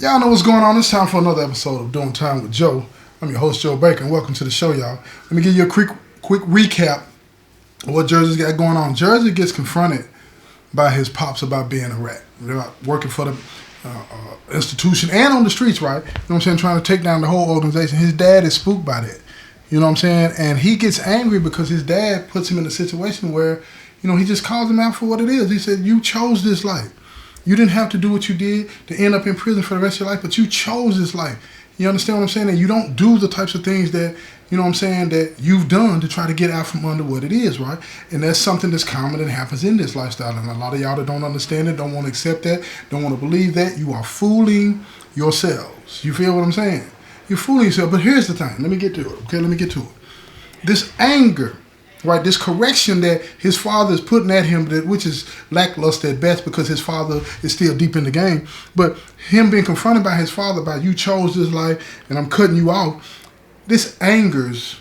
Y'all know what's going on. It's time for another episode of Doing Time with Joe. I'm your host, Joe Baker, and welcome to the show, y'all. Let me give you a quick recap of what Jersey's got going on. Jersey gets confronted by his pops about being a rat. They're working for the institution and on the streets, right? You know what I'm saying? Trying to take down the whole organization. His dad is spooked by that. You know what I'm saying? And he gets angry because his dad puts him in a situation where, he just calls him out for what it is. He said, you chose this life. You didn't have to do what you did to end up in prison for the rest of your life, but you chose this life. You understand what I'm saying? And you don't do the types of things that, that you've done to try to get out from under what it is, right? And that's something that's common and happens in this lifestyle. And a lot of y'all that don't understand it, don't want to accept that, don't want to believe that, you are fooling yourselves. You feel what I'm saying? You're fooling yourself. But here's the thing. Let me get to it, okay? Let me get to it. This anger, right, this correction that his father is putting at him, which is lackluster at best because his father is still deep in the game, but him being confronted by his father about you chose this life and I'm cutting you off, this angers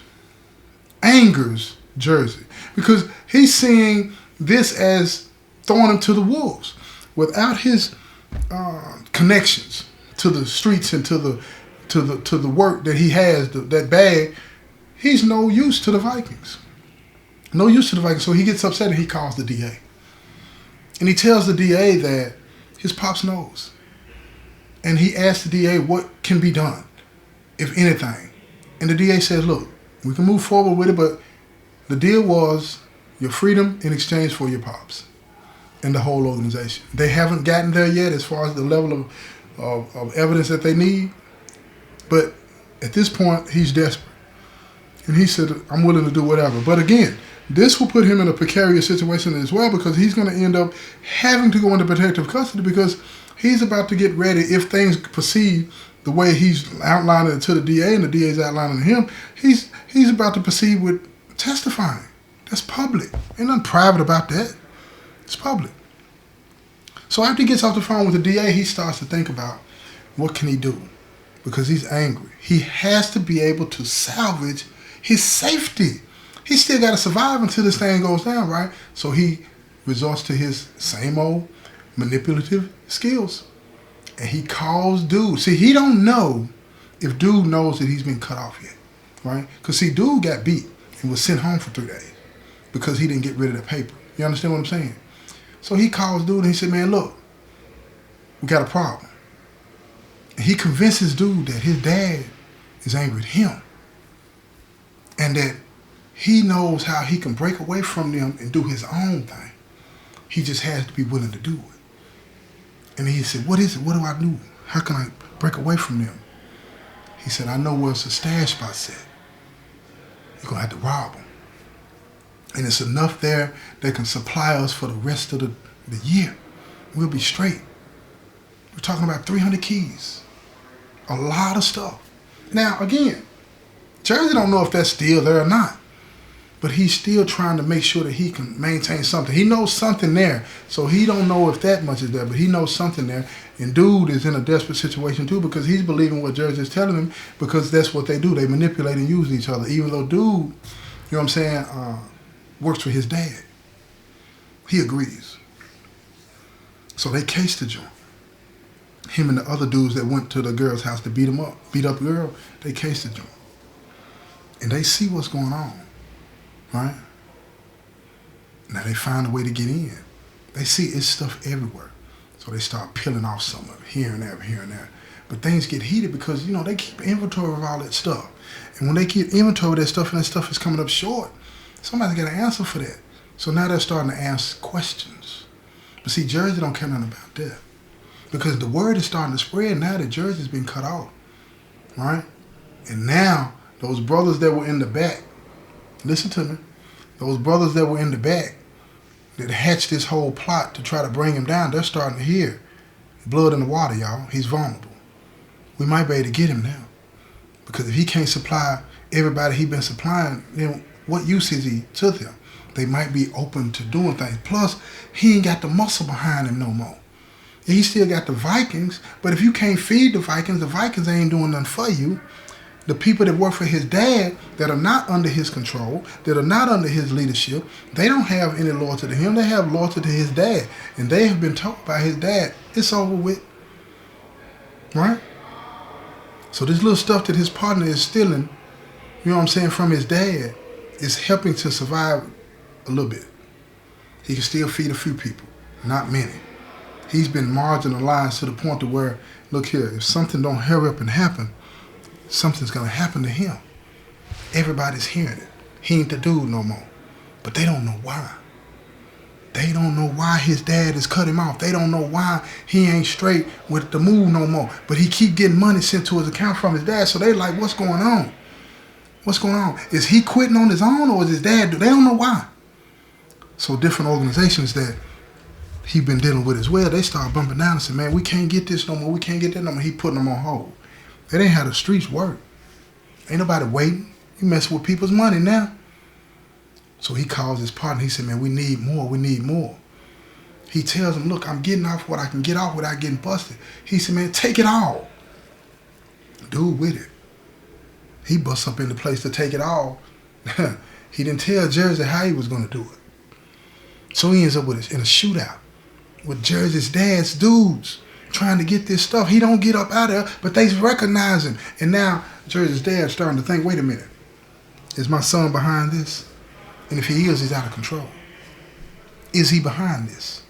Jersey because he's seeing this as throwing him to the wolves. Without his connections to the streets and to the work that he has, that bag, he's no use to the Vikings. No use to the Vikings. So he gets upset and he calls the DA. And he tells the DA that his pops knows. And he asks the DA what can be done, if anything. And the DA says, look, we can move forward with it, but the deal was your freedom in exchange for your pops and the whole organization. They haven't gotten there yet as far as the level of evidence that they need. But at this point, he's desperate. And he said, I'm willing to do whatever. But again, this will put him in a precarious situation as well because he's going to end up having to go into protective custody because he's about to get ready if things proceed the way he's outlining it to the DA and the DA's outlining to him. He's about to proceed with testifying. That's public. Ain't nothing private about that. It's public. So after he gets off the phone with the DA, he starts to think about what can he do because he's angry. He has to be able to salvage his safety. He still got to survive until this thing goes down, right? So he resorts to his same old manipulative skills. And he calls Dude. See, he don't know if Dude knows that he's been cut off yet, right? Because, see, Dude got beat and was sent home for 3 days because he didn't get rid of the paper. You understand what I'm saying? So he calls Dude and he said, man, look, we got a problem. And he convinces Dude that his dad is angry at him. And that he knows how he can break away from them and do his own thing. He just has to be willing to do it. And he said, what is it? What do I do? How can I break away from them? He said, I know where it's a stash spot set. You're going to have to rob them. And it's enough there that can supply us for the rest of the year. We'll be straight. We're talking about 300 keys. A lot of stuff. Now, again, Jersey don't know if that's still there or not. But he's still trying to make sure that he can maintain something. He knows something there. So he don't know if that much is there, but he knows something there. And Dude is in a desperate situation too because he's believing what Jersey is telling him because that's what they do. They manipulate and use each other. Even though Dude, you know what I'm saying, works for his dad. He agrees. So they case the joint. Him and the other dudes that went to the girl's house to beat up the girl, they case the joint. And they see what's going on, right? Now they find a way to get in. They see it's stuff everywhere. So they start peeling off some of it, here and there. But things get heated because, they keep inventory of all that stuff. And when they keep inventory of that stuff and that stuff is coming up short, somebody's got to answer for that. So now they're starting to ask questions. But see, Jersey don't care nothing about that. Because the word is starting to spread now that Jersey's been cut off, right? And now, those brothers that were in the back, listen to me, those brothers that were in the back that hatched this whole plot to try to bring him down, they're starting to hear blood in the water, y'all. He's vulnerable. We might be able to get him now. Because if he can't supply everybody he's been supplying, then what use is he to them? They might be open to doing things. Plus, he ain't got the muscle behind him no more. He still got the Vikings, but if you can't feed the Vikings ain't doing nothing for you. The people that work for his dad that are not under his control, that are not under his leadership, they don't have any loyalty to him. They have loyalty to his dad. And they have been told by his dad, it's over with. right? So this little stuff that his partner is stealing, you know what I'm saying, from his dad, is helping to survive a little bit. He can still feed a few people, not many. He's been marginalized to the point to where, look here, if something don't hurry up and happen, something's gonna happen to him. Everybody's hearing it. He ain't the dude no more. But they don't know why. They don't know why his dad has cut him off. They don't know why he ain't straight with the move no more. But he keep getting money sent to his account from his dad. So they like, what's going on? What's going on? Is he quitting on his own or is his dad? They don't know why. So different organizations that he been dealing with as well, they start bumping down and say, man, we can't get this no more. We can't get that no more. He putting them on hold. That ain't how the streets work. Ain't nobody waiting. You messing with people's money now. So he calls his partner. He said, man, we need more. We need more. He tells him, look, I'm getting off what I can get off without getting busted. He said, man, take it all. Dude with it. He busts up in the place to take it all. He didn't tell Jersey how he was going to do it. So he ends up with in a shootout with Jersey's dad's dudes trying to get this stuff. He don't get up out of there, but they recognize him. And now Jersey's dad's starting to think, wait a minute, is my son behind this? And if he is, he's out of control. Is he behind this?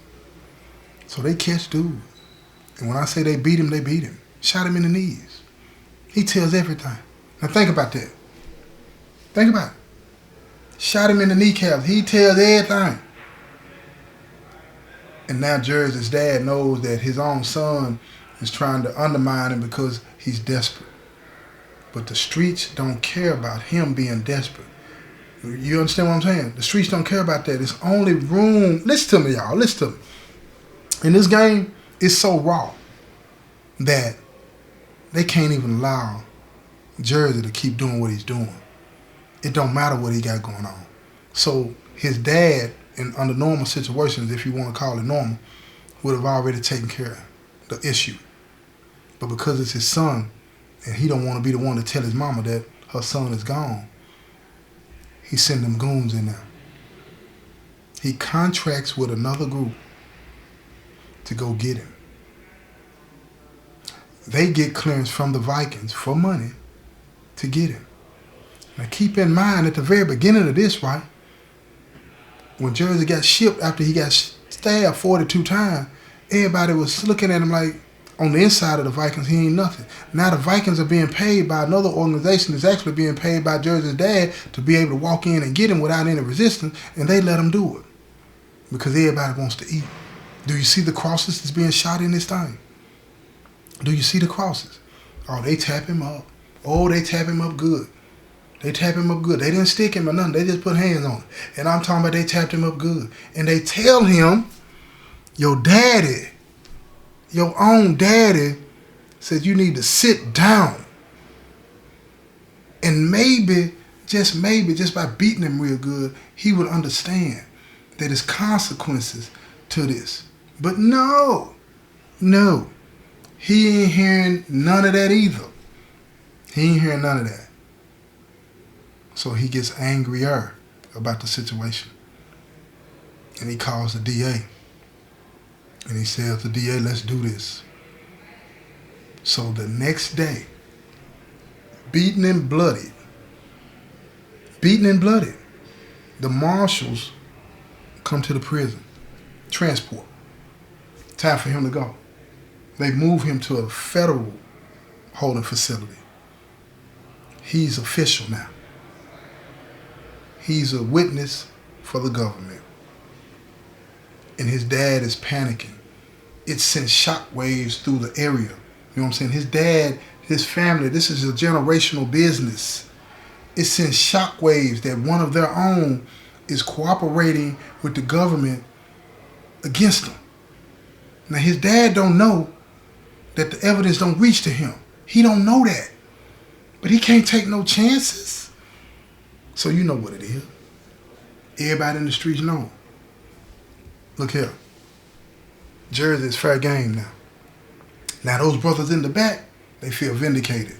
So they catch dude. And when I say they beat him, they beat him. Shot him in the knees. He tells everything. Now think about that. Think about it. Shot him in the kneecaps. He tells everything. And now Jersey's dad knows that his own son is trying to undermine him because he's desperate. But the streets don't care about him being desperate. You understand what I'm saying? The streets don't care about that. It's only room. Listen to me, y'all. Listen to me. In this game, it's so raw that they can't even allow Jersey to keep doing what he's doing. It don't matter what he got going on. So his dad, under normal situations, if you want to call it normal, would have already taken care of the issue. But because it's his son, and he don't want to be the one to tell his mama that her son is gone, he send them goons in there. He contracts with another group to go get him. They get clearance from the Vikings for money to get him. Now keep in mind, at the very beginning of this, right, when Jersey got shipped after he got stabbed 42 times, everybody was looking at him like, on the inside of the Vikings, he ain't nothing. Now the Vikings are being paid by another organization that's actually being paid by Jersey's dad to be able to walk in and get him without any resistance, and they let him do it because everybody wants to eat. Do you see the crosses that's being shot in this thing? Do you see the crosses? Oh, they tap him up. Oh, they tap him up good. They tap him up good. They didn't stick him or nothing. They just put hands on him. And I'm talking about they tapped him up good. And they tell him, your daddy, your own daddy said you need to sit down. And maybe, just by beating him real good, he would understand that there's consequences to this. But no. He ain't hearing none of that either. He ain't hearing none of that. So he gets angrier about the situation. And he calls the DA. And he says to the DA, let's do this. So the next day, beaten and bloodied, the marshals come to the prison. Transport. Time for him to go. They move him to a federal holding facility. He's official now. He's a witness for the government. And his dad is panicking. It sends shockwaves through the area. You know what I'm saying? His dad, his family, this is a generational business. It sends shockwaves that one of their own is cooperating with the government against him. Now his dad don't know that the evidence don't reach to him. He don't know that. But he can't take no chances. So you know what it is. Everybody in the streets know. Look here. Jersey is fair game now. Now those brothers in the back, they feel vindicated.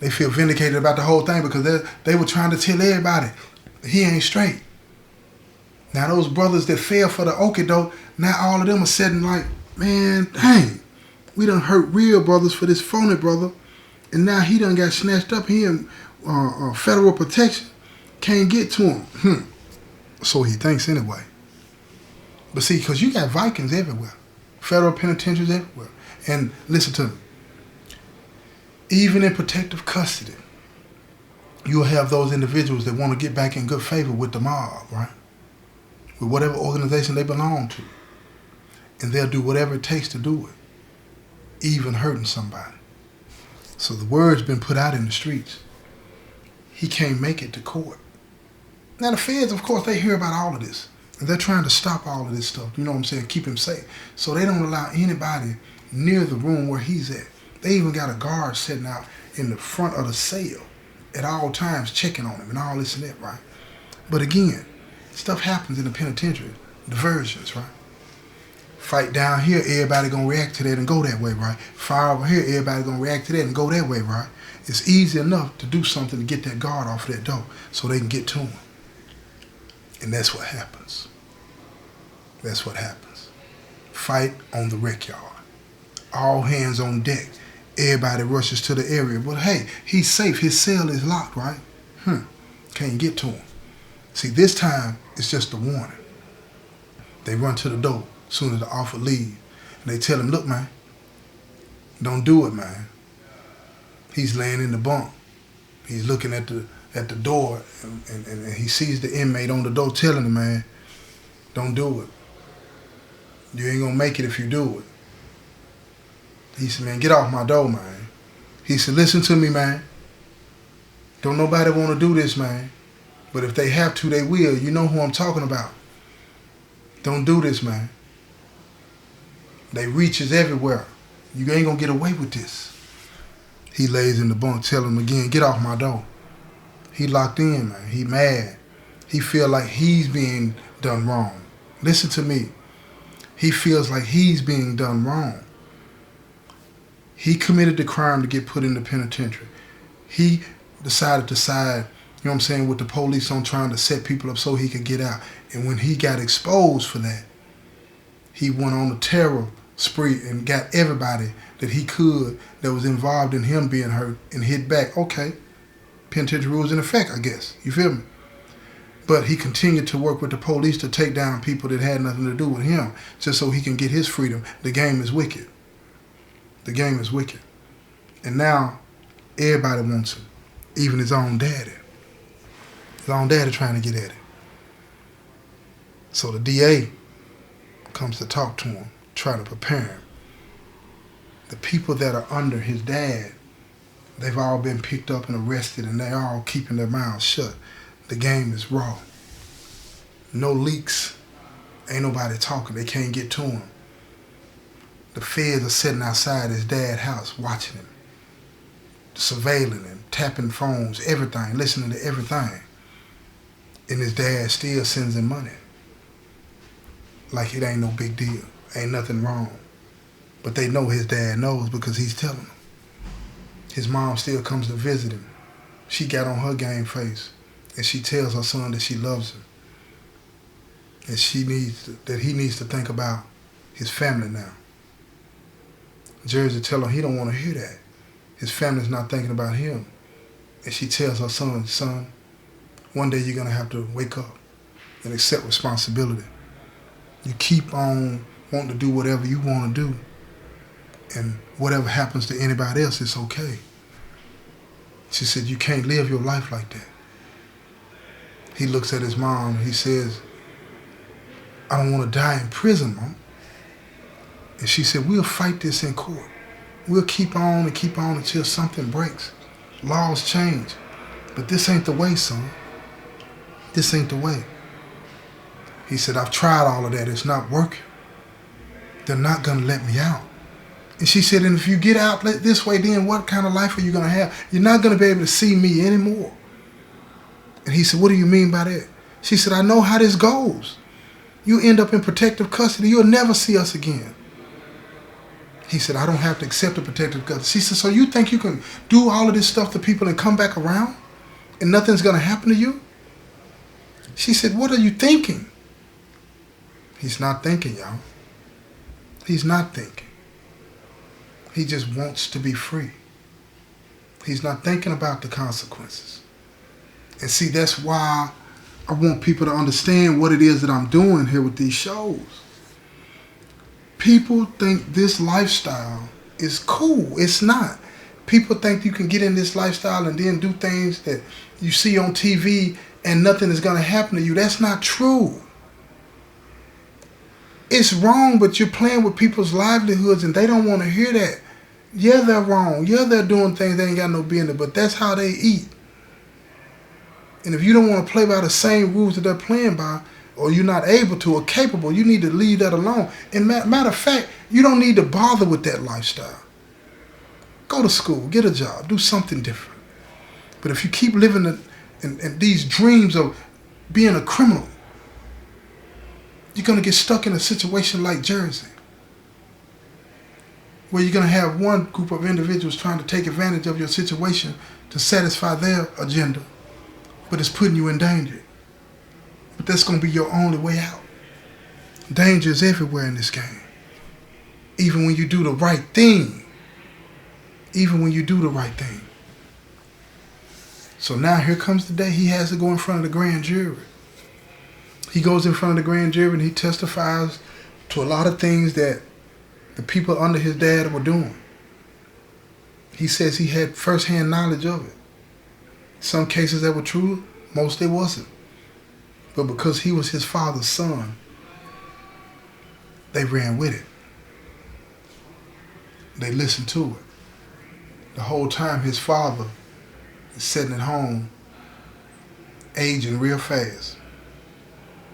They feel vindicated about the whole thing because they were trying to tell everybody he ain't straight. Now those brothers that fell for the okie doke, now all of them are sitting like, man, dang, We done hurt real brothers for this phony brother. And now he done got snatched up. He in federal protection. Can't get to him. So he thinks anyway. But see, because you got Vikings everywhere. Federal penitentiaries everywhere. And listen to me. Even in protective custody, you'll have those individuals that want to get back in good favor with the mob, right? With whatever organization they belong to. And they'll do whatever it takes to do it. Even hurting somebody. So the word's been put out in the streets. He can't make it to court. Now the feds, of course, they hear about all of this. And they're trying to stop all of this stuff. You know what I'm saying? Keep him safe. So they don't allow anybody near the room where he's at. They even got a guard sitting out in the front of the cell at all times checking on him and all this and that, right? But again, stuff happens in the penitentiary. Diversions, right? Fight down here, everybody gonna react to that and go that way, right? Fire over here, everybody gonna react to that and go that way, right? It's easy enough to do something to get that guard off that door so they can get to him. And that's what happens. That's what happens. Fight on the rec yard. All hands on deck. Everybody rushes to the area. But hey, he's safe. His cell is locked, right? Can't get to him. See, this time, it's just a warning. They run to the door as soon as the officer leaves. And they tell him, look, man, don't do it, man. He's laying in the bunk. He's looking at the door, and he sees the inmate on the door telling him, man, don't do it. You ain't gonna make it if you do it. He said, man, get off my door, man. He said, listen to me, man. Don't nobody want to do this, man. But if they have to, they will. You know who I'm talking about. Don't do this, man. They reaches everywhere. You ain't gonna get away with this. He lays in the bunk, telling him again, get off my door. He locked in, man. He mad. He feel like he's being done wrong. Listen to me. He feels like he's being done wrong. He committed the crime to get put in the penitentiary. He decided to side, you know what I'm saying, with the police on trying to set people up so he could get out. And when he got exposed for that, he went on a terror spree and got everybody that he could that was involved in him being hurt and hit back. Okay, penitentiary rules in effect, I guess. You feel me? But he continued to work with the police to take down people that had nothing to do with him just so he can get his freedom. The game is wicked. The game is wicked. And now everybody wants him, even his own daddy. His own daddy trying to get at him. So the DA comes to talk to him, try to prepare him. The people that are under his dad, they've all been picked up and arrested, and they're all keeping their mouths shut. The game is raw. No leaks. Ain't nobody talking. They can't get to him. The feds are sitting outside his dad's house watching him, surveilling him, tapping phones, everything, listening to everything. And his dad still sends him money. Like it ain't no big deal. Ain't nothing wrong. But they know his dad knows because he's telling them. His mom still comes to visit him. She got on her game face. And she tells her son that she loves him. And that he needs to think about his family now. Jersey tell him he don't want to hear that. His family's not thinking about him. And she tells her son, one day you're going to have to wake up and accept responsibility. You keep on wanting to do whatever you want to do. And whatever happens to anybody else, it's okay. She said, you can't live your life like that. He looks at his mom, he says, I don't want to die in prison, Mom. And she said, we'll fight this in court. We'll keep on and keep on until something breaks. Laws change. But this ain't the way, son. This ain't the way. He said, I've tried all of that. It's not working. They're not going to let me out. And she said, and if you get out this way, then what kind of life are you going to have? You're not going to be able to see me anymore. And he said, what do you mean by that? She said, I know how this goes. You end up in protective custody. You'll never see us again. He said, I don't have to accept the protective custody. She said, so you think you can do all of this stuff to people and come back around and nothing's going to happen to you? She said, what are you thinking? He's not thinking, y'all. He's not thinking. He just wants to be free. He's not thinking about the consequences. And see, that's why I want people to understand what it is that I'm doing here with these shows. People think this lifestyle is cool. It's not. People think you can get in this lifestyle and then do things that you see on TV and nothing is going to happen to you. That's not true. It's wrong, but you're playing with people's livelihoods and they don't want to hear that. Yeah, they're wrong. Yeah, they're doing things they ain't got no business, but that's how they eat. And if you don't want to play by the same rules that they're playing by, or you're not able to or capable, you need to leave that alone. And matter of fact, you don't need to bother with that lifestyle. Go to school, get a job, do something different. But if you keep living in these dreams of being a criminal, you're going to get stuck in a situation like Jersey, where you're going to have one group of individuals trying to take advantage of your situation to satisfy their agenda, but it's putting you in danger. But that's going to be your only way out. Danger is everywhere in this game. Even when you do the right thing. Even when you do the right thing. So now here comes the day he has to go in front of the grand jury. He goes in front of the grand jury and he testifies to a lot of things that the people under his dad were doing. He says he had first-hand knowledge of it. Some cases that were true, most it wasn't. But because he was his father's son, they ran with it. They listened to it. The whole time his father is sitting at home, aging real fast,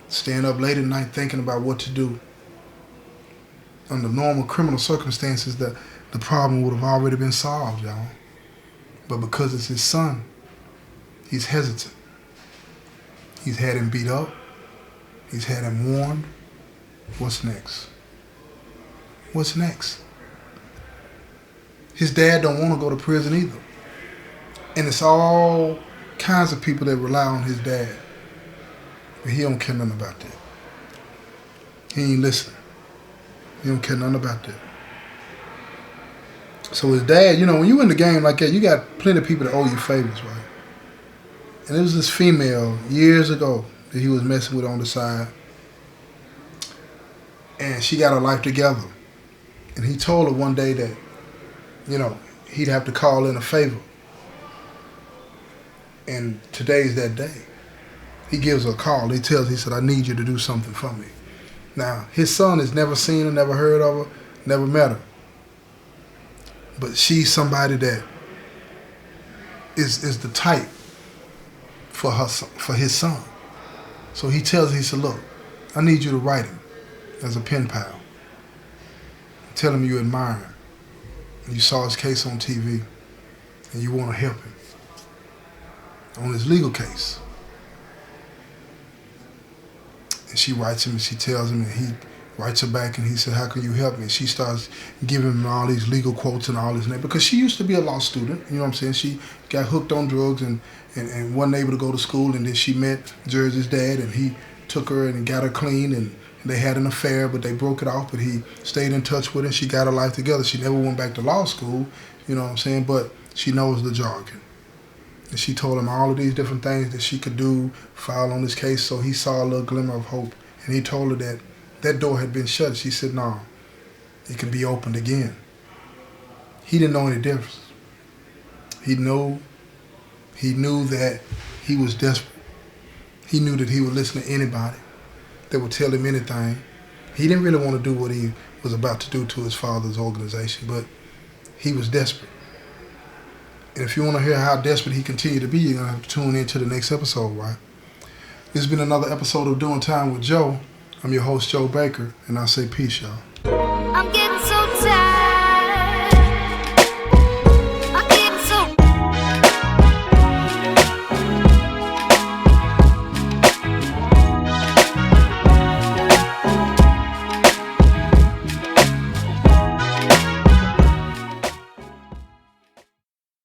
staying up late at night thinking about what to do. Under normal criminal circumstances, the problem would have already been solved, y'all. But because it's his son, he's hesitant. He's had him beat up. He's had him warned. What's next? What's next? His dad don't want to go to prison either. And it's all kinds of people that rely on his dad. But he don't care nothing about that. He ain't listening. He don't care nothing about that. So his dad, you know, when you in the game like that, you got plenty of people that owe you favors, right? And there was this female years ago that he was messing with on the side. And she got her life together. And he told her one day that, you know, he'd have to call in a favor. And today's that day. He gives her a call. He said, I need you to do something for me. Now, his son has never seen her, never heard of her, never met her. But she's somebody that is the type for his son. So he tells her, he said, look, I need you to write him as a pen pal. Tell him you admire him. And you saw his case on TV and you want to help him on his legal case. And she writes him and she tells him, and he writes her back and he said, how can you help me? And she starts giving him all these legal quotes and all this and that, because she used to be a law student, you know what I'm saying? She got hooked on drugs and wasn't able to go to school, and then she met Jersey's dad and he took her and got her clean, and they had an affair, but they broke it off, but he stayed in touch with her. She got her life together. She never went back to law school, you know what I'm saying? But she knows the jargon. And she told him all of these different things that she could do, file on this case, so he saw a little glimmer of hope. And he told her that that door had been shut. She said, no, it can be opened again. He didn't know any difference. He knew that he was desperate. He knew that he would listen to anybody that would tell him anything. He didn't really want to do what he was about to do to his father's organization, but he was desperate. And if you want to hear how desperate he continued to be, you're going to have to tune into the next episode, right? This has been another episode of Doing Time with Joe. I'm your host, Joe Baker, and I say peace, y'all. I'm getting so